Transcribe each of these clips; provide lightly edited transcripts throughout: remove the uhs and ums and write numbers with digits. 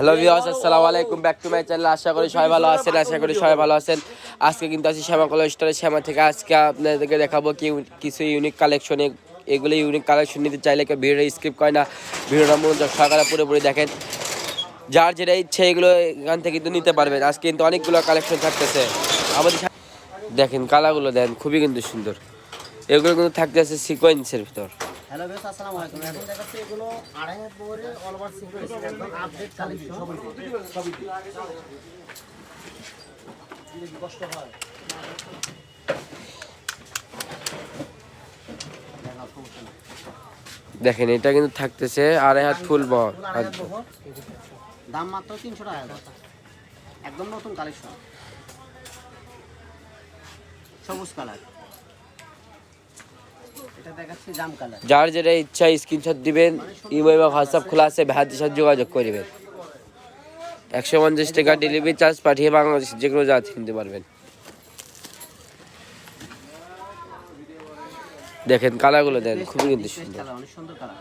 Hello viewers, আসসালামু আলাইকুম, back to my channel. আশা করি সবাই ভালো আছেন। আজকে কিন্তু আছি শ্যামা কলেজ স্টোরে, শ্যামা থেকে। আজকে আপনাদেরকে দেখাবো কিছু ইউনিক কালেকশন। এগুলো ইউনিক কালেকশন নিতে চাইলে কেউ ভিডিওটা স্কিপ করে না, ভিডিওটা মনোযোগ সহকারে পুরোপুরি দেখেন। যার যেটা ইচ্ছে এগুলো এখান থেকে কিন্তু নিতে পারবেন। আজকে কিন্তু অনেকগুলো কালেকশন থাকতেছে আমাদের। দেখেন কালারগুলো দেন, খুবই কিন্তু সুন্দর। এগুলো কিন্তু থাকতেছে সিকোয়েন্সের ভিতর। হ্যালো বেশ, আসসালামু আলাইকুম। এখন দেখাচ্ছি এগুলো 2.5 পরে অল ওভার সিকোয়েন্স একদম আপডেট কালেকশন। সবই কষ্ট হয় দেখেন এটা কিন্তু থাকতেছে 2.5 হাত ফুল বহর, দাম মাত্র 300 টাকা, একদম নতুন কালেকশন, সবুজ কালার। এটা দেখাচ্ছি জাম কালার। যার যেটা ইচ্ছা স্ক্রিনশট দিবেন, ইমো এবং হোয়াটসঅ্যাপ খোলা আছে, ভাইয়াদের সাথে যোগাযোগ করবেন। 150 টাকা ডেলিভারি চার্জ পাঠিয়ে বাংলাদেশের যে কোনো জায়গা কিনতে পারবেন। দেখেন কালারগুলো দেন, খুবই কিন্তু সুন্দর। অনেক সুন্দর কালার।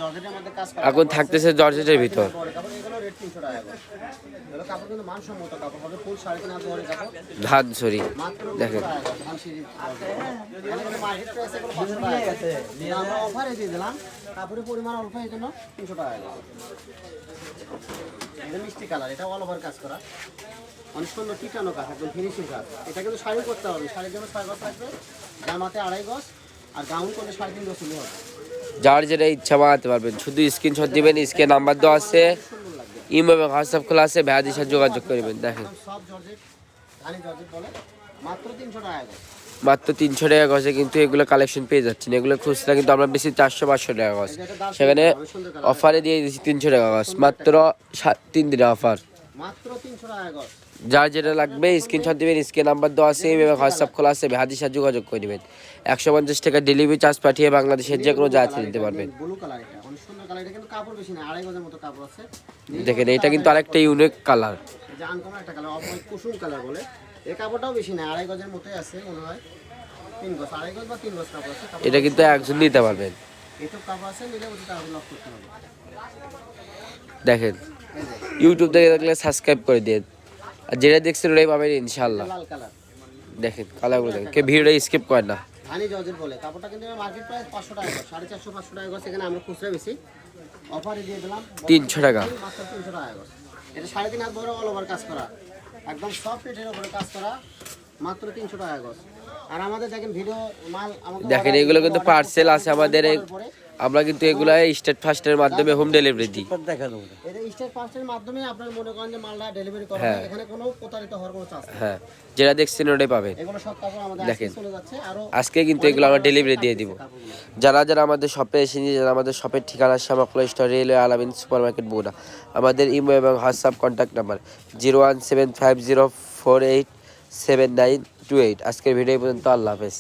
জর্জেটের মধ্যে কাজ করা, এখন থাকতেছে জর্জেটের ভিতর। এগুলো রেট 300 টাকা। এগুলো কাপড় কিন্তু মানসম্মত কাপড় হবে, ফুল 3.5 হাত ধরে কাপড়, ধান সরি। দেখেন ধান সিঁড়ি। এখানে মার্কেট প্রাইস এগুলো 500 টাকা আছে, আমরা অফারে দিয়ে দিলাম। কাপড়ের পরিমাণ অল্প, এই জন্য 300 টাকা। এটা মিষ্টি কালার, এটা অল ওভার কাজ করা, অনেক সুন্দর টিকানো কাজ, একদম ফিনিশিং কাজ। এটা কিন্তু শাড়ি করতে হবে, শাড়ির জন্য 6 গজ লাগবে, জামাতে 2.5 গজ, আর গাউন করলে 3.5 গজ হলে হবে। যার যেটা ইচ্ছা বানাতে পারবেন, শুধু স্ক্রিনশট দিবেন, স্ক্রিনে নাম্বার দেওয়া আছে, ইমো এবং হোয়াটসঅ্যাপ খোলা আছে, ভাইয়াদের সাথে যোগাযোগ করবেন। দেখেন সব জর্জেট, ধানি জর্জেট বলে, মাত্র 300 টাকা গজ। মাত্র 300 টাকা গজে কিন্তু এগুলো কালেকশন পেয়ে যাচ্ছেন। এগুলো খুচরা কিন্তু আমরা বেশি 400-500 টাকা গজ, সেখানে অফারে দিয়ে দিচ্ছি 300 টাকা গজ, মাত্র 3 দিনের অফার। মাত্র 300 টাকা গজ। যার যেটা লাগবে স্ক্রিনশট দিবেন, স্ক্রিনে নাম্বার দেওয়া আছে এবং হোয়াটসঅ্যাপ খোলা আছে, ভাইয়াদের সাথে যোগাযোগ করে নেবেন। 150 টাকা ডেলিভারি চার্জ পাঠিয়ে বাংলাদেশের যে কোনো জায়গা নিতে পারবেন। ব্লু কালার, এটা অনেক সুন্দর কালার। এটা কিন্তু কাপড় বেশি না, 2.5 গজের মতো কাপড় আছে। দেখেন এটা কিন্তু আরেকটা ইউনিক কালার, এই যে আনকমন একটা কালার, অপর কুসুম কালার বলে। এই কাপড়টাও বেশি না, 2.5 গজের মতোই আছে মনে হয়, 3 গজ, 2.5 গজ বা 3 গজ কাপড় আছে। এটা কিন্তু একজন নিতে পারবেন। এইসব কাপড় আছে, নিলে ওটা টাকা লক করতে হবে। দেখেন ইউটিউব থেকে দেখলে সাবস্ক্রাইব করে দিন, আর যেটা দেখছেন ওটাই পাবেন ইনশাআল্লাহ। লাল কালার, দেখেন কালারগুলো দেখেন, কে ভিডিওটা স্কিপ করেন না। ধানি জর্জেট বলে কাপড়টা, কিন্তু মার্কেট প্রাইস 500 টাকা, 450-500 টাকা গজ। এখানে আমরা খুচরা বেশি, অফারে দিয়ে দিলাম 300 টাকা। মাত্র 300 টাকা গজ। এটা 3.5 হাত বড় অল ওভার কাজ করা, একদম সফট এর উপরে কাজ করা, মাত্র 300 টাকা গজ। আর আমাদের দেখেন ভিডিও মাল আমাদের দেখেন এগুলো কিন্তু পার্সেল আছে আমাদের, আমরা কিন্তু এগুলো স্টেট ফাস্টের মাধ্যমে হোম ডেলিভারি দিই। এটা স্টেট ফাস্টের মাধ্যমে আপনার মনে করেন যে মালটা ডেলিভারি করা হয়, এখানে কোনো প্রতারিত হওয়ার কোনো চান্স নেই। হ্যাঁ, যেটা দেখছেন ওটাই পাবেন। এগুলো সব কাপড় আমাদের আজকে চলে যাচ্ছে, আর আজকে কিন্তু এগুলো আমরা ডেলিভারি দিয়ে দিব। যারা যারা আমাদের শপে এসে নিয়ে যারা, আমাদের শপের ঠিকানা শ্যামা কলেজ স্টোর, রেলওয়ে আলামিন সুপার মার্কেট বগুড়া। আমাদের ইমো এবং হোয়াটসঅ্যাপ কন্ট্যাক্ট নাম্বার 01750487928। আজকের ভিডিও পর্যন্ত, আল্লাহ হাফেজ।